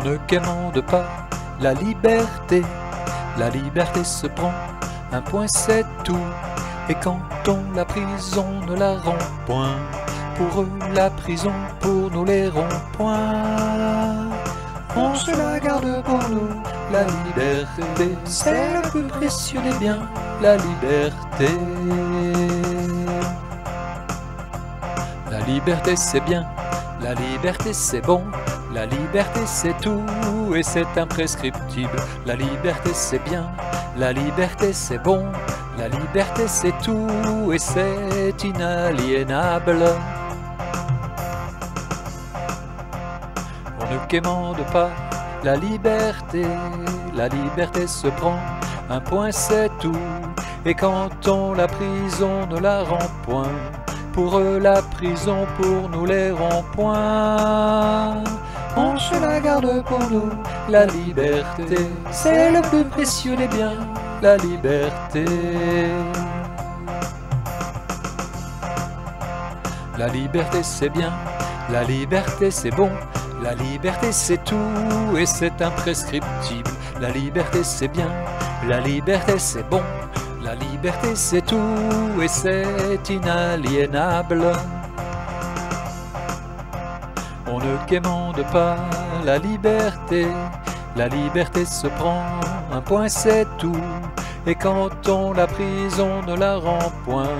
ne quémande pas la liberté se prend un point, c'est tout. Et quand on la prison ne la rend point, pour eux la prison, pour nous les ronds-points. On se la garde pour nous, la liberté, c'est le plus précieux des biens, la liberté. La liberté c'est bien, la liberté c'est bon, la liberté c'est tout et c'est imprescriptible. La liberté c'est bien, la liberté c'est bon, la liberté c'est tout et c'est inaliénable. On ne quémande pas la liberté se prend un point, c'est tout. Et quand on la prison ne la rend point, pour eux la prison, pour nous les ronds-points. On se la garde pour nous, la liberté, c'est le plus précieux des biens, la liberté. La liberté c'est bien, la liberté c'est bon, la liberté c'est tout et c'est imprescriptible. La liberté c'est bien, la liberté c'est bon, la liberté c'est tout et c'est inaliénable. On ne quémande pas la liberté se prend un point, c'est tout. Et quand on la prison ne la rend point,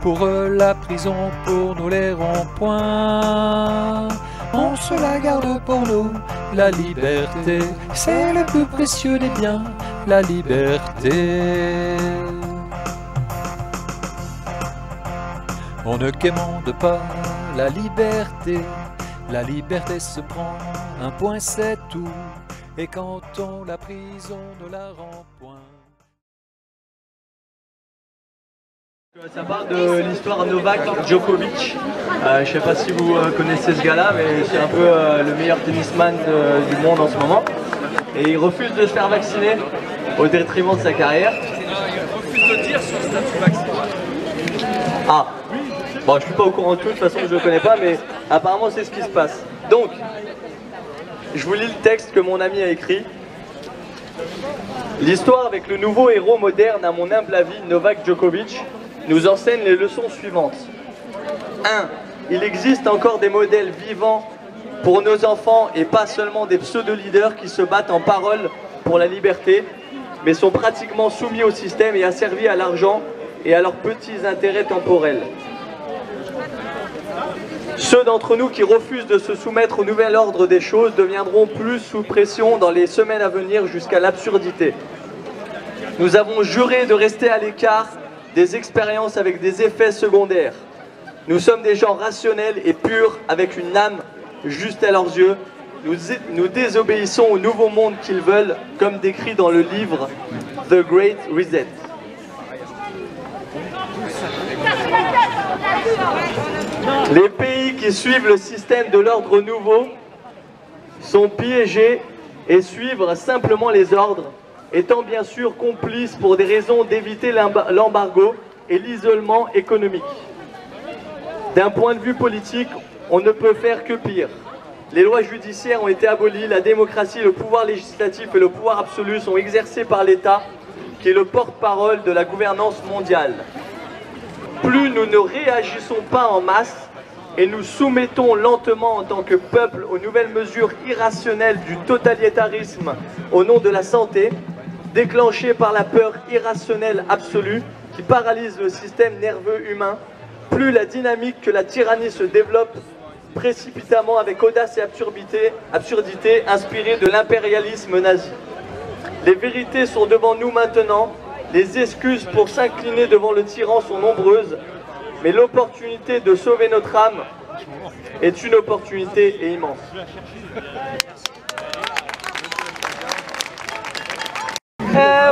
pour eux la prison, pour nous les ronds-points. On se la garde pour nous, la liberté, c'est le plus précieux des biens, la liberté. On ne quémande pas la liberté se prend un point, c'est tout. Et quand on la prison ne la rend point. Ça parle de l'histoire Novak Djokovic. Je ne sais pas si vous connaissez ce gars-là, mais c'est un peu le meilleur tennisman du monde en ce moment. Et il refuse de se faire vacciner au détriment de sa carrière. Il refuse de dire son statut vacciné. Ah, bon, je suis pas au courant de tout, de toute façon je ne le connais pas, mais apparemment c'est ce qui se passe. Donc, je vous lis le texte que mon ami a écrit. L'histoire avec le nouveau héros moderne, à mon humble avis, Novak Djokovic, nous enseigne les leçons suivantes. 1. Il existe encore des modèles vivants pour nos enfants et pas seulement des pseudo-leaders qui se battent en parole pour la liberté, mais sont pratiquement soumis au système et asservis à l'argent et à leurs petits intérêts temporels. Ceux d'entre nous qui refusent de se soumettre au nouvel ordre des choses deviendront plus sous pression dans les semaines à venir jusqu'à l'absurdité. Nous avons juré de rester à l'écart des expériences avec des effets secondaires. Nous sommes des gens rationnels et purs avec une âme juste à leurs yeux. Nous désobéissons au nouveau monde qu'ils veulent, comme décrit dans le livre The Great Reset. Les pays qui suivent le système de l'ordre nouveau sont piégés et suivent simplement les ordres, étant bien sûr complices pour des raisons d'éviter l'embargo et l'isolement économique. D'un point de vue politique, on ne peut faire que pire. Les lois judiciaires ont été abolies, la démocratie, le pouvoir législatif et le pouvoir absolu sont exercés par l'État, qui est le porte-parole de la gouvernance mondiale. Plus nous ne réagissons pas en masse et nous soumettons lentement en tant que peuple aux nouvelles mesures irrationnelles du totalitarisme au nom de la santé, déclenchées par la peur irrationnelle absolue qui paralyse le système nerveux humain, plus la dynamique que la tyrannie se développe précipitamment avec audace et absurdité inspirée de l'impérialisme nazi. Les vérités sont devant nous maintenant. Les excuses pour s'incliner devant le tyran sont nombreuses, mais l'opportunité de sauver notre âme est une opportunité et immense.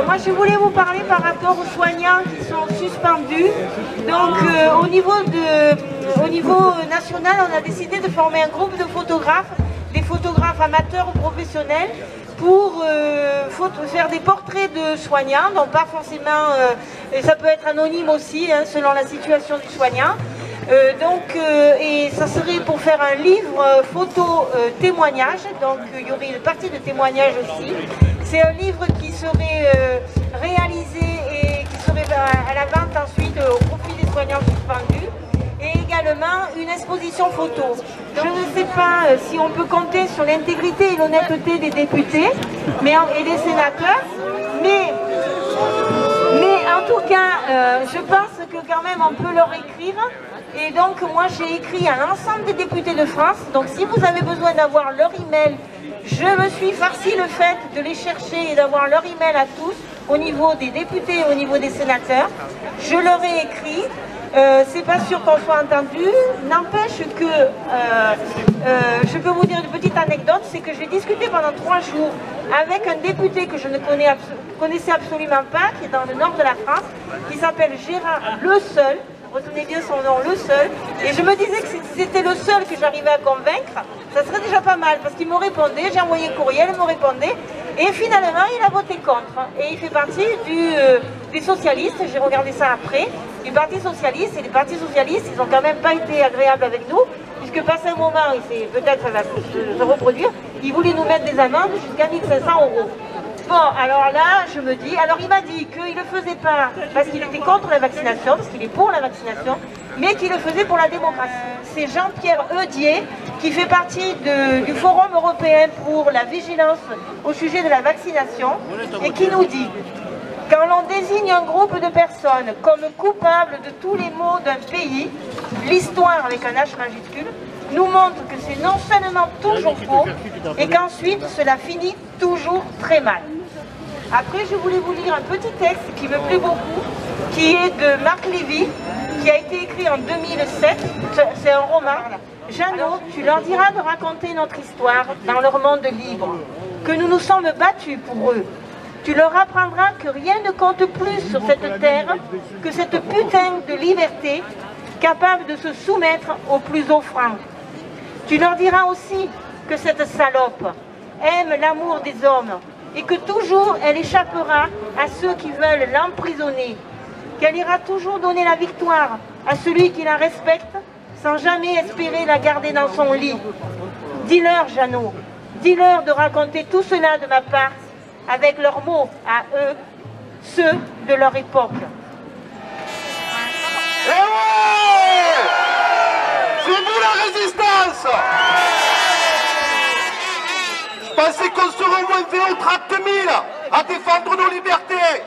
Moi je voulais vous parler par rapport aux soignants qui sont suspendus. Donc au niveau national, on a décidé de former un groupe de photographes, des photographes amateurs ou professionnels, pour faire des portraits de soignants, donc pas forcément, et ça peut être anonyme aussi, hein, selon la situation du soignant, Et ça serait pour faire un livre photo témoignage, donc il y aurait une partie de témoignage aussi. C'est un livre qui serait réalisé et qui serait à la vente ensuite au profit des soignants suspendus. Et également une exposition photo. Je ne sais pas si on peut compter sur l'intégrité et l'honnêteté des députés et des sénateurs, mais en tout cas, je pense que quand même on peut leur écrire. Et donc moi j'ai écrit à l'ensemble des députés de France. Donc si vous avez besoin d'avoir leur email, je me suis farci le fait de les chercher et d'avoir leur email à tous, au niveau des députés et au niveau des sénateurs. Je leur ai écrit. C'est pas sûr qu'on soit entendu, n'empêche que je peux vous dire une petite anecdote, c'est que j'ai discuté pendant 3 jours avec un député que je ne connaissais absolument pas, qui est dans le nord de la France, qui s'appelle Gérard Le Seul, retenez bien son nom, Le Seul, et je me disais que si c'était le seul que j'arrivais à convaincre, ça serait déjà pas mal, parce qu'il me répondait, j'ai envoyé courriel, il me répondait, et finalement il a voté contre, et il fait partie des socialistes, j'ai regardé ça après, du Parti Socialiste, et les partis socialistes, ils n'ont quand même pas été agréables avec nous, puisque passé un moment, et c'est peut-être ça va se reproduire, ils voulaient nous mettre des amendes jusqu'à 1 500 €. Bon, alors là, je me dis, alors il m'a dit qu'il ne le faisait pas parce qu'il était contre la vaccination, parce qu'il est pour la vaccination, mais qu'il le faisait pour la démocratie. C'est Jean-Pierre Eudier, qui fait partie du Forum européen pour la vigilance au sujet de la vaccination, et qui nous dit: quand l'on désigne un groupe de personnes comme coupables de tous les maux d'un pays, l'histoire, avec un H majuscule, nous montre que c'est non seulement toujours faux, et qu'ensuite cela finit toujours très mal. Après, je voulais vous lire un petit texte qui me plaît beaucoup, qui est de Marc Lévy, qui a été écrit en 2007, c'est un roman. Jeannot, tu leur diras de raconter notre histoire dans leur monde libre, que nous nous sommes battus pour eux. Tu leur apprendras que rien ne compte plus sur cette terre que cette putain de liberté capable de se soumettre aux plus offrants. Tu leur diras aussi que cette salope aime l'amour des hommes et que toujours elle échappera à ceux qui veulent l'emprisonner, qu'elle ira toujours donner la victoire à celui qui la respecte sans jamais espérer la garder dans son lit. Dis-leur, Jeannot, dis-leur de raconter tout cela de ma part avec leurs mots à eux, ceux de leur époque. Eh ouais! C'est vous la résistance! Je pensais qu'on serait au moins 20 ou 30 000 à défendre nos libertés.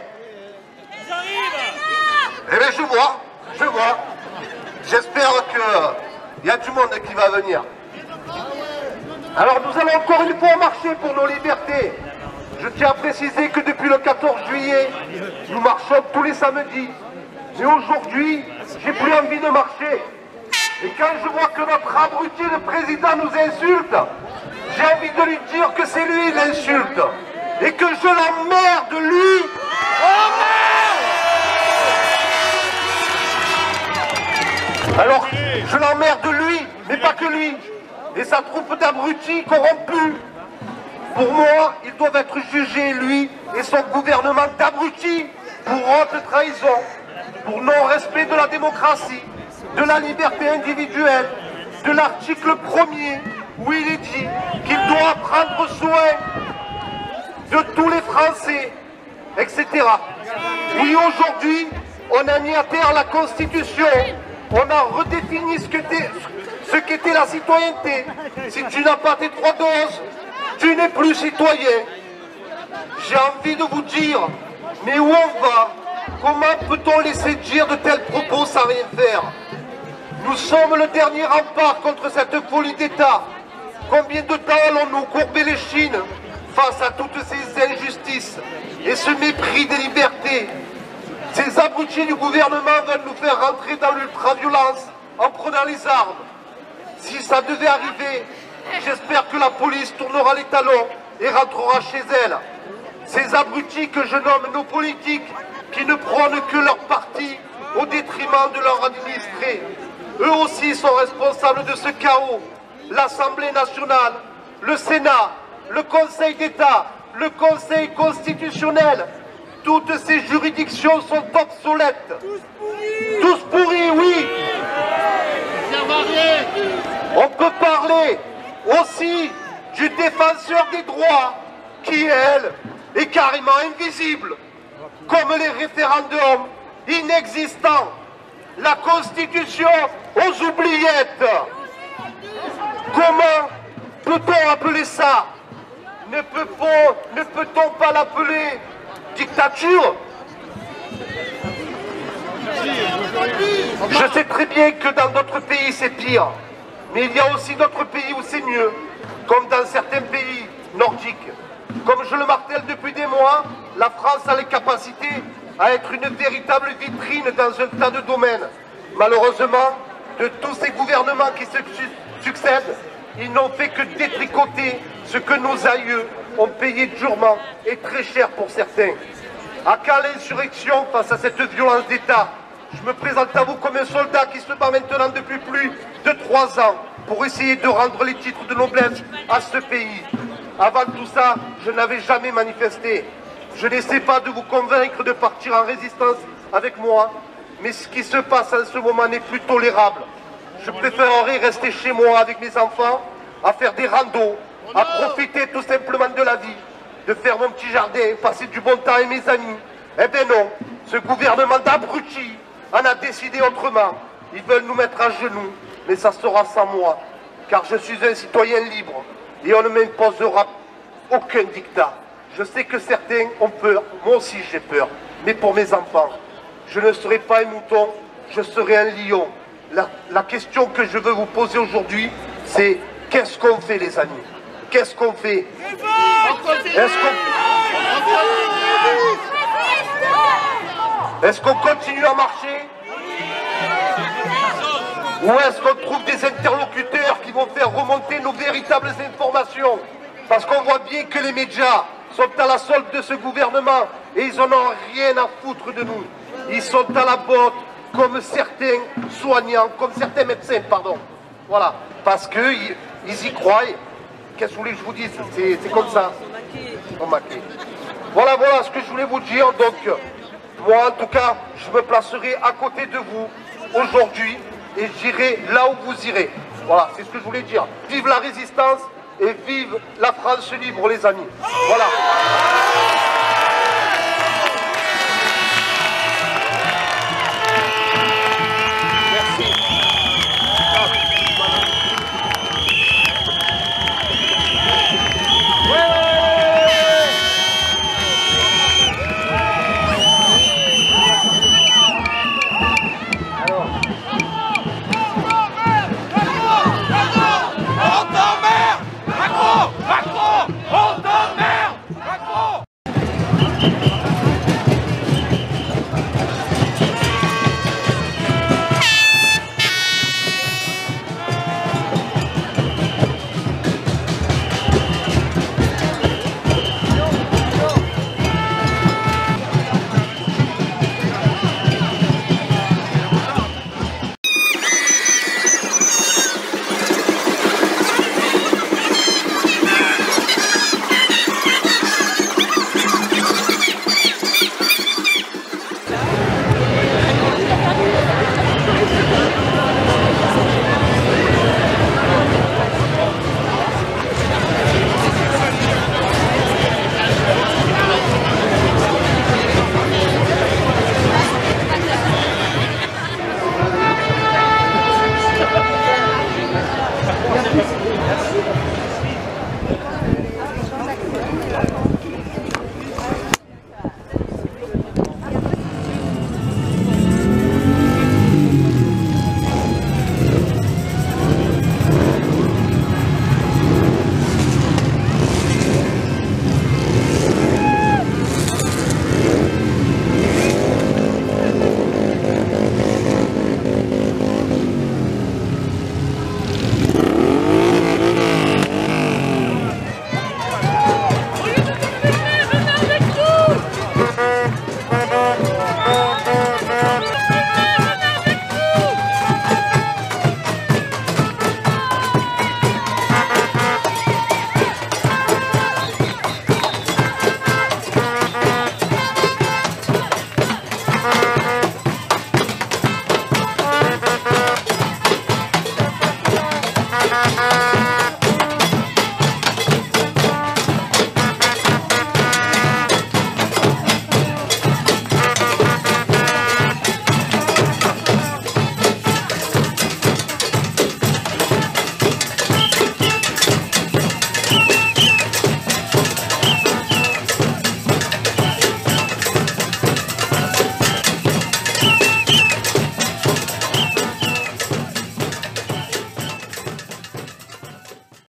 Ils arrivent! Eh bien je vois. J'espère qu'il y a du monde qui va venir. Alors nous allons encore une fois marcher pour nos libertés. Je tiens à préciser que depuis le 14 juillet, nous marchons tous les samedis. Mais aujourd'hui, j'ai plus envie de marcher. Et quand je vois que notre abruti, le président, nous insulte, j'ai envie de lui dire que c'est lui l'insulte. Et que je l'emmerde, lui. Alors, je l'emmerde lui, mais pas que lui. Et sa troupe d'abrutis corrompus. Pour moi, ils doivent être jugés, lui et son gouvernement d'abrutis, pour haute trahison, pour non-respect de la démocratie, de la liberté individuelle, de l'article 1er, où il est dit qu'il doit prendre soin de tous les Français, etc. Oui, aujourd'hui, on a mis à terre la Constitution, on a redéfini ce qu'était la citoyenneté. Si tu n'as pas tes 3 doses, tu n'es plus citoyen. J'ai envie de vous dire, mais où on va? Comment peut-on laisser dire de tels propos sans rien faire? Nous sommes le dernier rempart contre cette folie d'État. Combien de temps allons-nous courber les chines face à toutes ces injustices et ce mépris des libertés? Ces abrutis du gouvernement veulent nous faire rentrer dans l'ultra-violence en prenant les armes. Si ça devait arriver, j'espère que la police tournera les talons et rentrera chez elle. Ces abrutis que je nomme nos politiques, qui ne prônent que leur parti au détriment de leurs administrés. Eux aussi sont responsables de ce chaos. L'Assemblée nationale, le Sénat, le Conseil d'État, le Conseil constitutionnel, toutes ces juridictions sont obsolètes. Tous pourris, oui. On peut parler aussi du défenseur des droits qui, elle, est carrément invisible, comme les référendums inexistants, la Constitution aux oubliettes. Comment peut-on appeler ça? Ne peut-on pas l'appeler dictature? Je sais très bien que dans d'autres pays c'est pire, mais il y a aussi d'autres pays où c'est mieux, comme dans certains pays nordiques. Comme je le martèle depuis des mois, la France a les capacités à être une véritable vitrine dans un tas de domaines. Malheureusement, de tous ces gouvernements qui se succèdent, ils n'ont fait que détricoter ce que nos aïeux ont payé durement et très cher pour certains. À quand l'insurrection face à cette violence d'État? Je me présente à vous comme un soldat qui se bat maintenant depuis plus de 3 ans pour essayer de rendre les titres de noblesse à ce pays. Avant tout ça, je n'avais jamais manifesté. Je n'essaie pas de vous convaincre de partir en résistance avec moi, mais ce qui se passe en ce moment n'est plus tolérable. Je préférerais rester chez moi avec mes enfants, à faire des randos, à profiter tout simplement de la vie, de faire mon petit jardin, passer du bon temps avec mes amis. Eh bien non, ce gouvernement d'abrutis en a décidé autrement. Ils veulent nous mettre à genoux, mais ça sera sans moi, car je suis un citoyen libre et on ne m'imposera aucun dictat. Je sais que certains ont peur, moi aussi j'ai peur, mais pour mes enfants, je ne serai pas un mouton, je serai un lion. La question que je veux vous poser aujourd'hui, c'est qu'est-ce qu'on fait les amis? Qu'est-ce qu'on fait? Est-ce qu'on continue à marcher? Ou est-ce qu'on trouve des interlocuteurs qui vont faire remonter nos véritables informations? Parce qu'on voit bien que les médias sont à la solde de ce gouvernement et ils n'en ont rien à foutre de nous. Ils sont à la botte comme certains soignants, comme certains médecins, pardon. Voilà, parce qu'ils y croient. Qu'est-ce que vous voulez que je vous dise? C'est comme ça. Voilà ce que je voulais vous dire. Donc, moi, en tout cas, je me placerai à côté de vous aujourd'hui et j'irai là où vous irez. Voilà, c'est ce que je voulais dire. Vive la résistance et vive la France libre, les amis. Voilà.